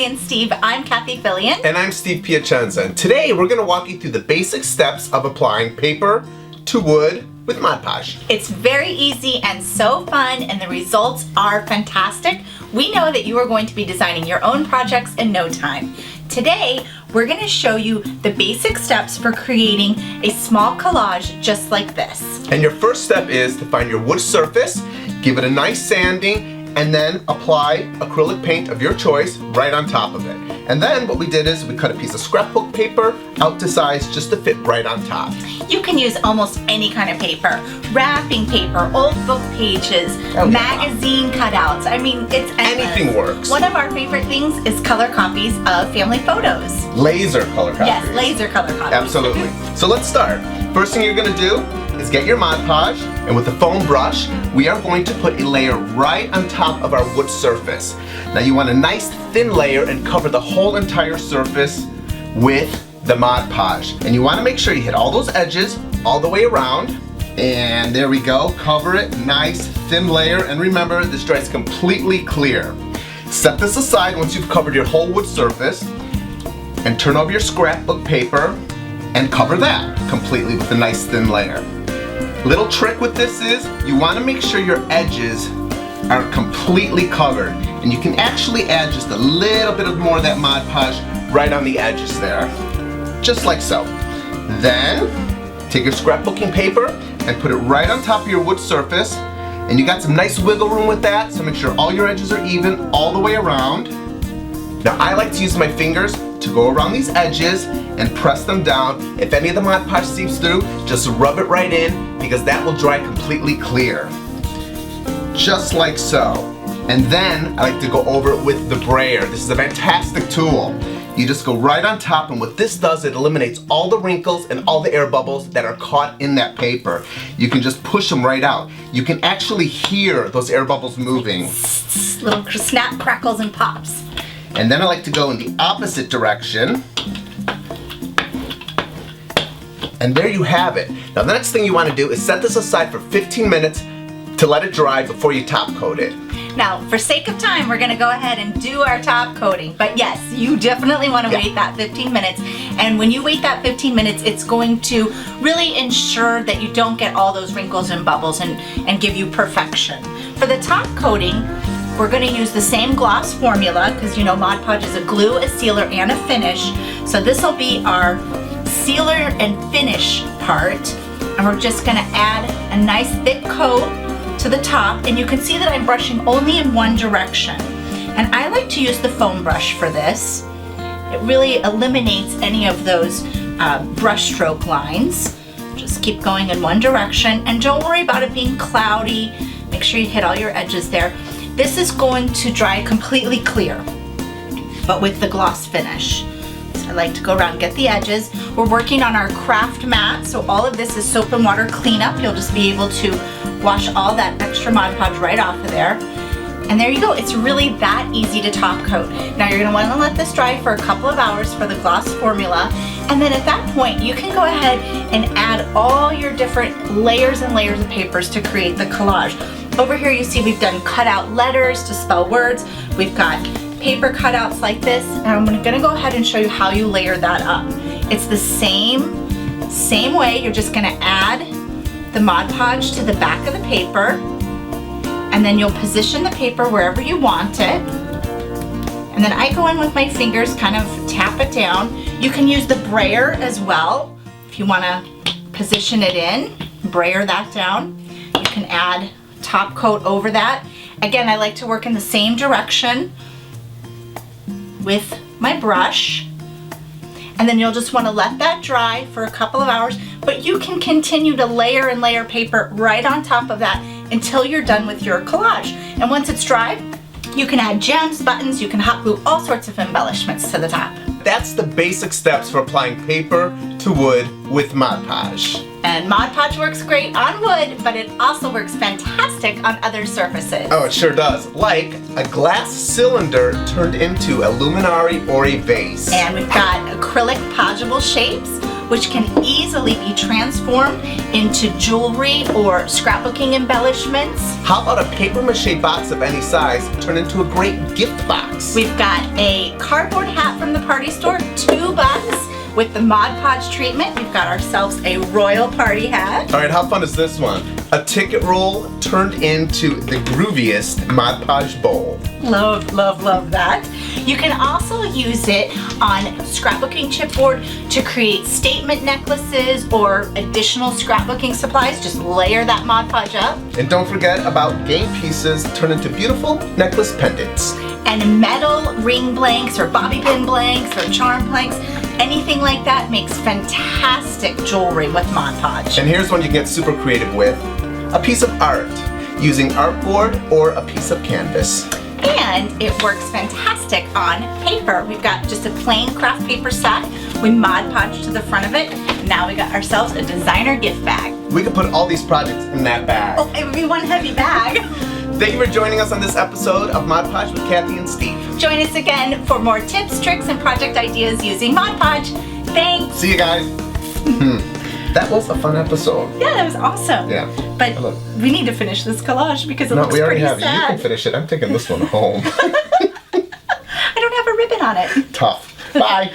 Kathy and Steve. I'm Kathy Fillion. And I'm Steve Piacenza. And today we're going to walk you through the basic steps of applying paper to wood with Mod Podge. It's very easy and so fun, and the results are fantastic. We know that you are going to be designing your own projects in no time. Today, we're going to show you the basic steps for creating a small collage just like this. And your first step is to find your wood surface, give it a nice sanding, and then apply acrylic paint of your choice right on top of it. And then what we did is we cut a piece of scrapbook paper out to size just to fit right on top. You can use almost any kind of paper. Wrapping paper, old book pages, magazine cutouts. I mean, it's endless. Anything works. One of our favorite things is color copies of family photos. Laser color copies. Yes, laser color copies. Absolutely. So let's start. First thing you're going to do is get your Mod Podge, and with a foam brush, we are going to put a layer right on top of our wood surface. Now you want a nice thin layer and cover the whole entire surface with the Mod Podge. And you want to make sure you hit all those edges all the way around. And there we go, cover it, nice thin layer. And remember, this dries completely clear. Set this aside once you've covered your whole wood surface, and turn over your scrapbook paper and cover that completely with a nice thin layer. Little trick with this is you want to make sure your edges are completely covered, and you can actually add just a little bit of more of that Mod Podge right on the edges there, just like so. Then take your scrapbooking paper and put it right on top of your wood surface, and you got some nice wiggle room with that, so make sure all your edges are even all the way around. Now I like to use my fingers to go around these edges and press them down. If any of the Mod Podge seeps through, just rub it right in, because that will dry completely clear. Just like so. And then I like to go over it with the brayer. This is a fantastic tool. You just go right on top, and what this does, it eliminates all the wrinkles and all the air bubbles that are caught in that paper. You can just push them right out. You can actually hear those air bubbles moving. Little snap, crackles, and pops. And then I like to go in the opposite direction. And there you have it. Now the next thing you want to do is set this aside for 15 minutes to let it dry before you top coat it. Now, for sake of time, we're going to go ahead and do our top coating. But yes, you definitely want to wait that 15 minutes. And when you wait that 15 minutes, it's going to really ensure that you don't get all those wrinkles and bubbles and give you perfection. For the top coating, we're going to use the same gloss formula, because you know Mod Podge is a glue, a sealer, and a finish. So this will be our sealer and finish part. And we're just going to add a nice thick coat to the top, and you can see that I'm brushing only in one direction. And I like to use the foam brush for this. It really eliminates any of those brush stroke lines. Just keep going in one direction, and don't worry about it being cloudy. Make sure you hit all your edges there. This is going to dry completely clear, but with the gloss finish. So I like to go around and get the edges. We're working on our craft mat, so all of this is soap and water cleanup. You'll just be able to wash all that extra Mod Podge right off of there. And there you go. It's really that easy to top coat. Now you're going to want to let this dry for a couple of hours for the gloss formula. And then at that point, you can go ahead and add all your different layers and layers of papers to create the collage. Over here you see we've done cutout letters to spell words. We've got paper cutouts like this. And I'm going to go ahead and show you how you layer that up. It's the same way. You're just going to add the Mod Podge to the back of the paper, and then you'll position the paper wherever you want it. And then I go in with my fingers, kind of tap it down. You can use the brayer as well if you want to position it in, brayer that down. You can add top coat over that. Again, I like to work in the same direction with my brush. And then you'll just want to let that dry for a couple of hours, but you can continue to layer and layer paper right on top of that until you're done with your collage. And once it's dry, you can add gems, buttons, you can hot glue all sorts of embellishments to the top. That's the basic steps for applying paper to wood with Mod Podge. And Mod Podge works great on wood, but it also works fantastic on other surfaces. Oh, it sure does. Like a glass cylinder turned into a luminary or a vase. And we've got acrylic podgeable shapes. which can easily be transformed into jewelry or scrapbooking embellishments. How about a paper mache box of any size turned into a great gift box? We've got a cardboard hat from the party store, $2. With the Mod Podge treatment, we've got ourselves a royal party hat. All right, how fun is this one? A ticket roll turned into the grooviest Mod Podge bowl. Love, love, love that. You can also use it on scrapbooking chipboard to create statement necklaces or additional scrapbooking supplies. Just layer that Mod Podge up. And don't forget about game pieces turned into beautiful necklace pendants. And metal ring blanks or bobby pin blanks or charm blanks, anything like that makes fantastic jewelry with Mod Podge. And here's one you can get super creative with. A piece of art using artboard or a piece of canvas. And it works fantastic on paper. We've got just a plain craft paper sack. We Mod Podge to the front of it. Now we got ourselves a designer gift bag. We could put all these projects in that bag. Oh, it would be one heavy bag. Thank you for joining us on this episode of Mod Podge with Kathy and Steve. Join us again for more tips, tricks, and project ideas using Mod Podge. Thanks. See you guys. That was a fun episode. Yeah, that was awesome. Yeah. But we need to finish this collage because it looks we already pretty have it. You sad. can finish it. I'm taking this one home. I don't have a ribbon on it. Tough. Bye.